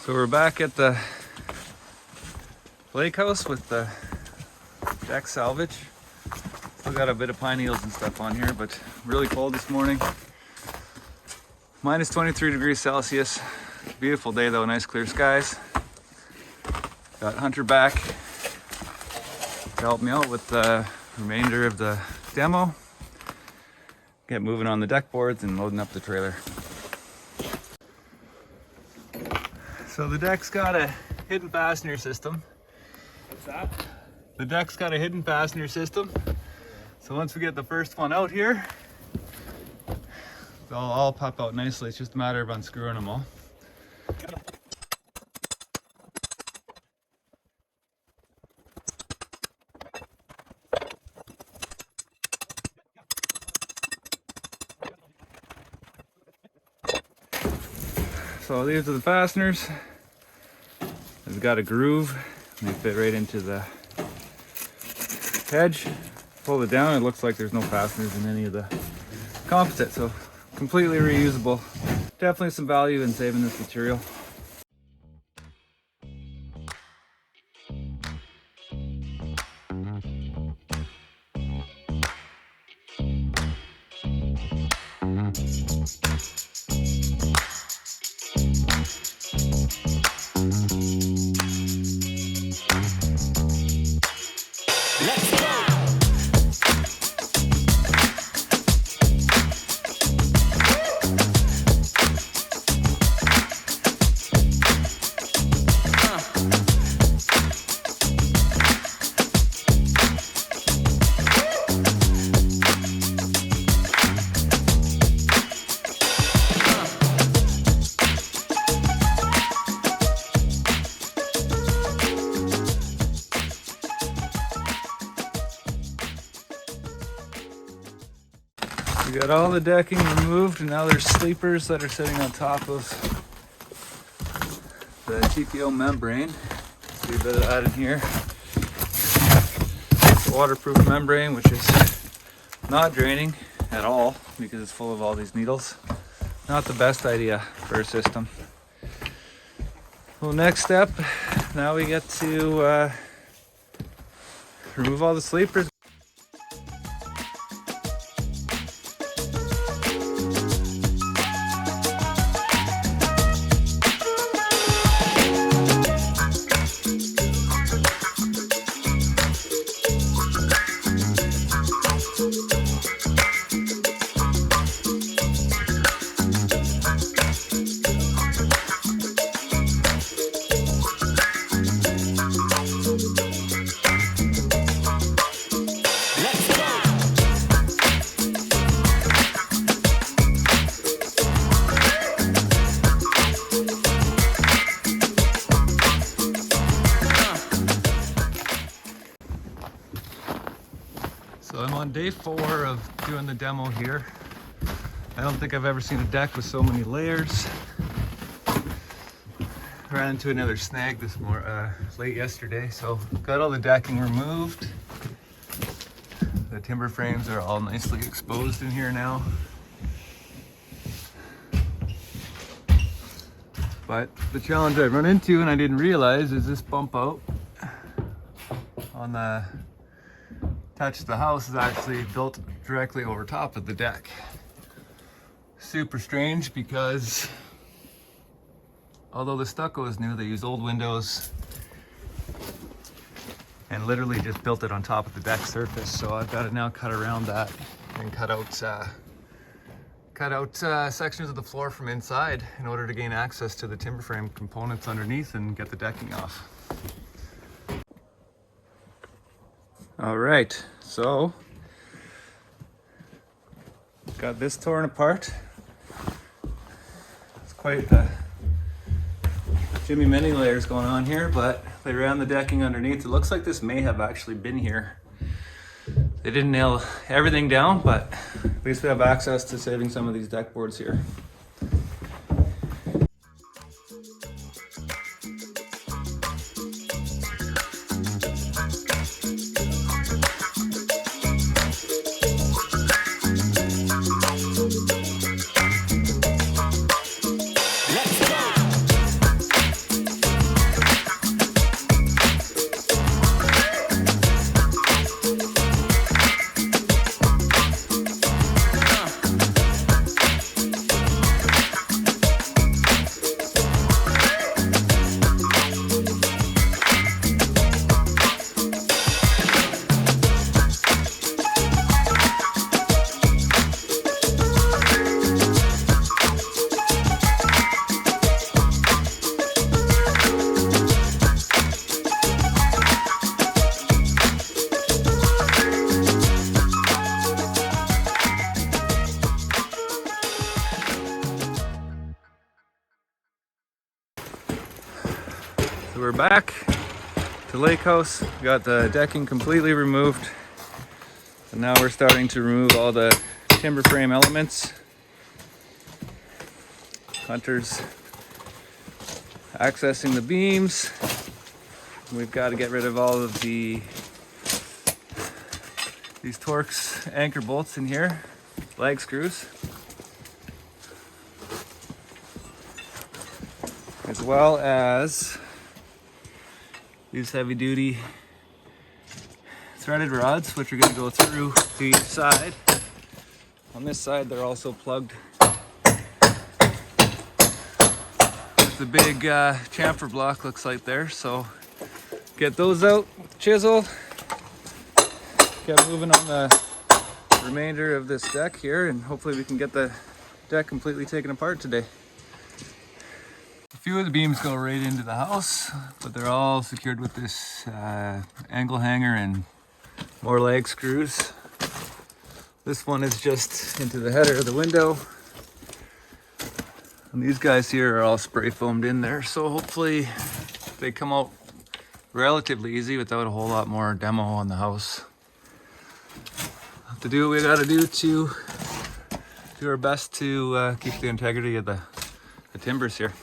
So we're back at the lake house with the deck salvage. Still got a bit of pine needles and stuff on here, but really cold this morning. Minus 23 degrees Celsius. Beautiful day though, nice clear skies. Got Hunter back to help me out with the remainder of the demo. Get moving on the deck boards and loading up the trailer. So the deck's got a hidden fastener system. What's that? The deck's got a hidden fastener system. So once we get the first one out here, they'll all pop out nicely. It's just a matter of unscrewing them all. So these are the fasteners. They've got a groove. They fit right into the edge. Pull it down, it looks like there's no fasteners in any of the composite, so completely reusable. Definitely some value in saving this material. We got all the decking removed, and now there's sleepers that are sitting on top of the TPO membrane. See a bit of that in here. It's a waterproof membrane, which is not draining at all because it's full of all these needles. Not the best idea for a system. Well, next step, now we get to remove all the sleepers. So I'm on day 4 of doing the demo here. I don't think I've ever seen a deck with so many layers. Ran into another snag late yesterday, so got all the decking removed. The timber frames are all nicely exposed in here now. But the challenge I've run into, and I didn't realize, is this bump out on the touch of the house is actually built directly over top of the deck. Super strange because although the stucco is new, they use old windows and literally just built it on top of the deck surface. So I've got to now cut around that and cut out sections of the floor from inside in order to gain access to the timber frame components underneath and get the decking off. All right, so got this torn apart. It's quite Jimmy many layers going on here, but they ran the decking underneath. It looks like this may have actually been here. They didn't nail everything down, but at least we have access to saving some of these deck boards here. So we're back to Lake House. We got the decking completely removed. And now we're starting to remove all the timber frame elements. Hunter's accessing the beams. We've got to get rid of all of these Torx anchor bolts in here, lag screws, as well as these heavy duty threaded rods, which are going to go through to each side. On this side they're also plugged with the big chamfer block, looks like there. So get those out with the chisel, get moving on the remainder of this deck here, and hopefully we can get the deck completely taken apart today. A few of the beams go right into the house, but they're all secured with this angle hanger and more lag screws. This one is just into the header of the window. And these guys here are all spray foamed in there, so hopefully they come out relatively easy without a whole lot more demo on the house. Have to do what we gotta do to do our best to keep the integrity of the timbers here.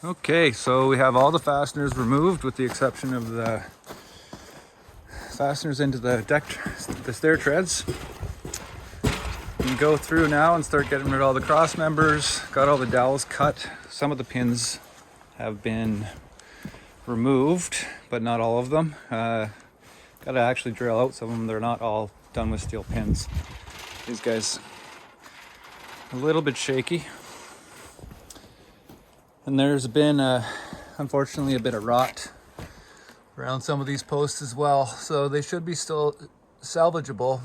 Okay, so we have all the fasteners removed with the exception of the fasteners into the deck, the stair treads. We can go through now and start getting rid of all the cross members. Got all the dowels cut. Some of the pins have been removed, but not all of them. Got to actually drill out some of them. They're not all done with steel pins. These guys a little bit shaky. And there's been, unfortunately, a bit of rot around some of these posts as well. So they should be still salvageable.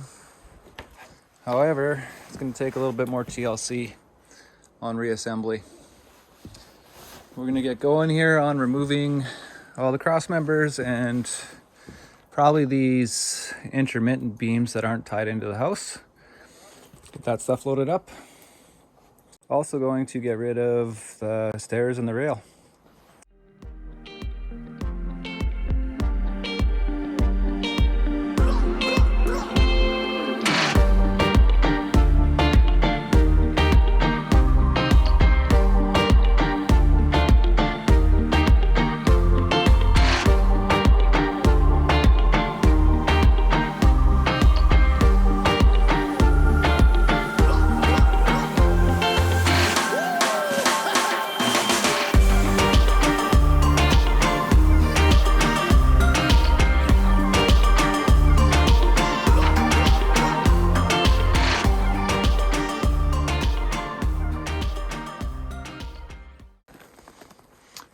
However, it's going to take a little bit more TLC on reassembly. We're going to get going here on removing all the cross members and probably these intermittent beams that aren't tied into the house. Get that stuff loaded up. Also going to get rid of the stairs and the rail.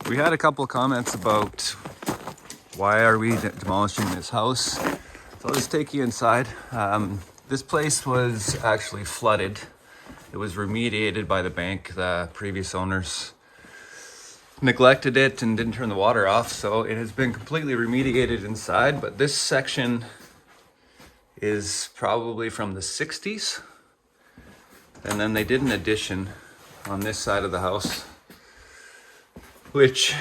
We had a couple of comments about why are we demolishing this house. So I'll just take you inside. This place was actually flooded. It was remediated by the bank. The previous owners neglected it and didn't turn the water off, so it has been completely remediated inside. But this section is probably from the 60s. And then they did an addition on this side of the house, which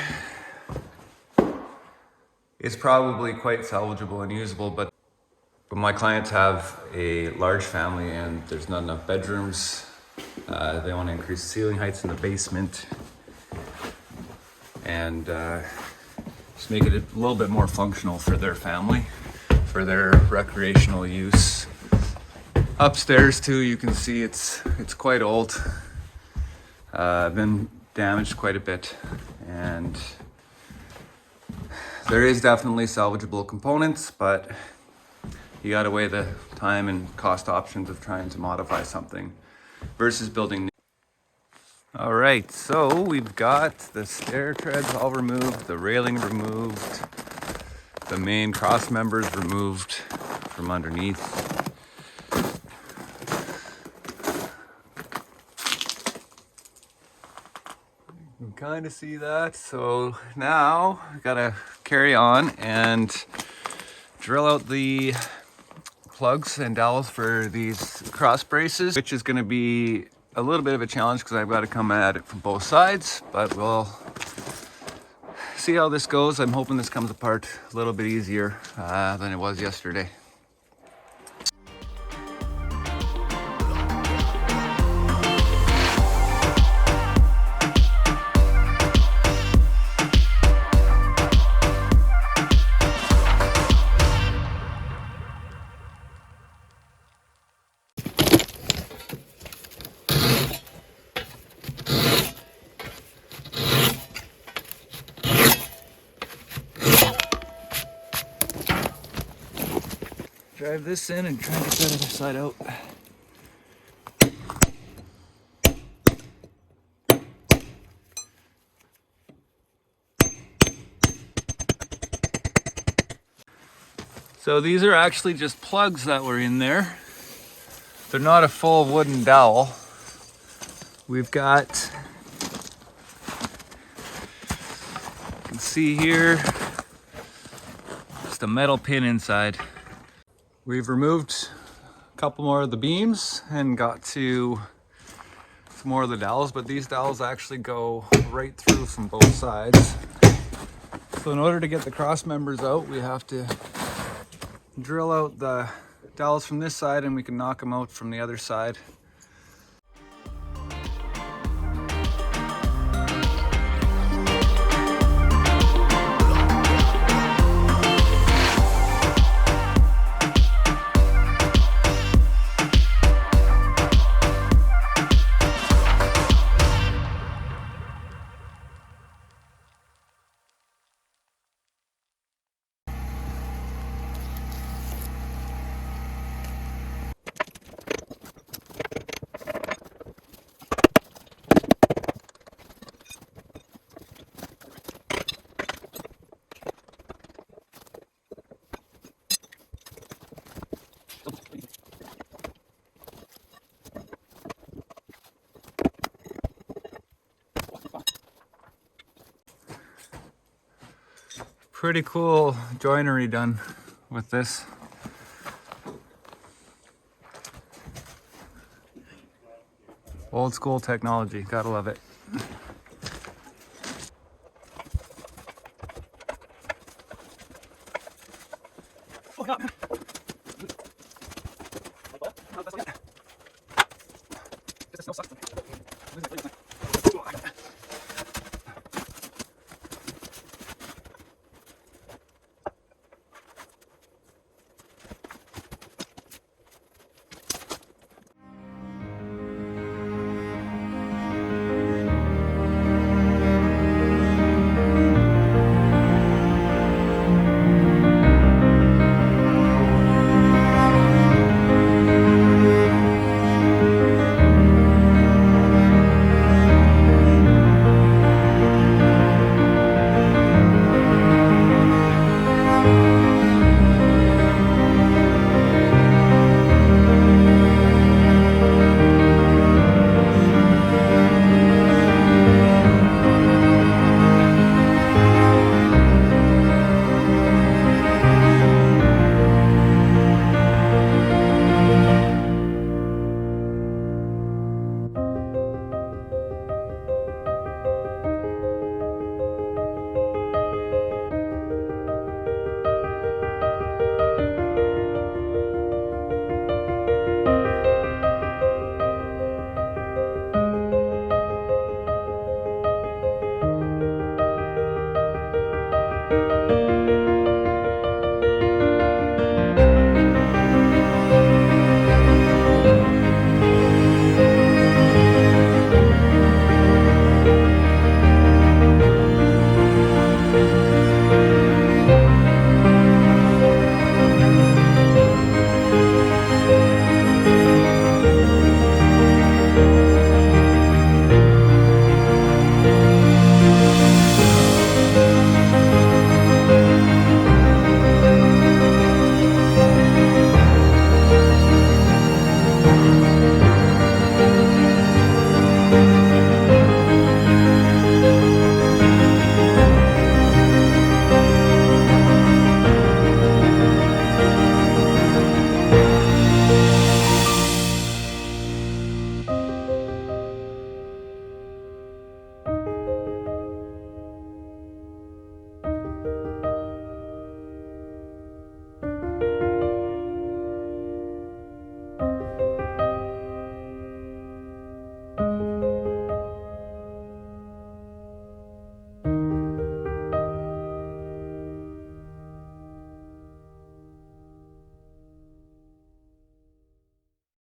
is probably quite salvageable and usable, but But my clients have a large family and there's not enough bedrooms. They want to increase ceiling heights in the basement and just make it a little bit more functional for their family, for their recreational use. Upstairs too, you can see it's quite old. Been damaged quite a bit, and there is definitely salvageable components, but you gotta weigh the time and cost options of trying to modify something versus building new. All right, so we've got the stair treads all removed, the railing removed, the main cross members removed from underneath. You can kind of see that. So now we gotta carry on and drill out the plugs and dowels for these cross braces, which is going to be a little bit of a challenge because I've got to come at it from both sides, but we'll see how this goes. I'm hoping this comes apart a little bit easier than it was yesterday. Drive this in and try and get that other side out. So these are actually just plugs that were in there. They're not a full wooden dowel. We've got, you can see here, just a metal pin inside. We've removed a couple more of the beams and got to some more of the dowels, but these dowels actually go right through from both sides. So in order to get the cross members out, we have to drill out the dowels from this side and we can knock them out from the other side. Pretty cool joinery done with this. Old school technology, gotta love it. Oh,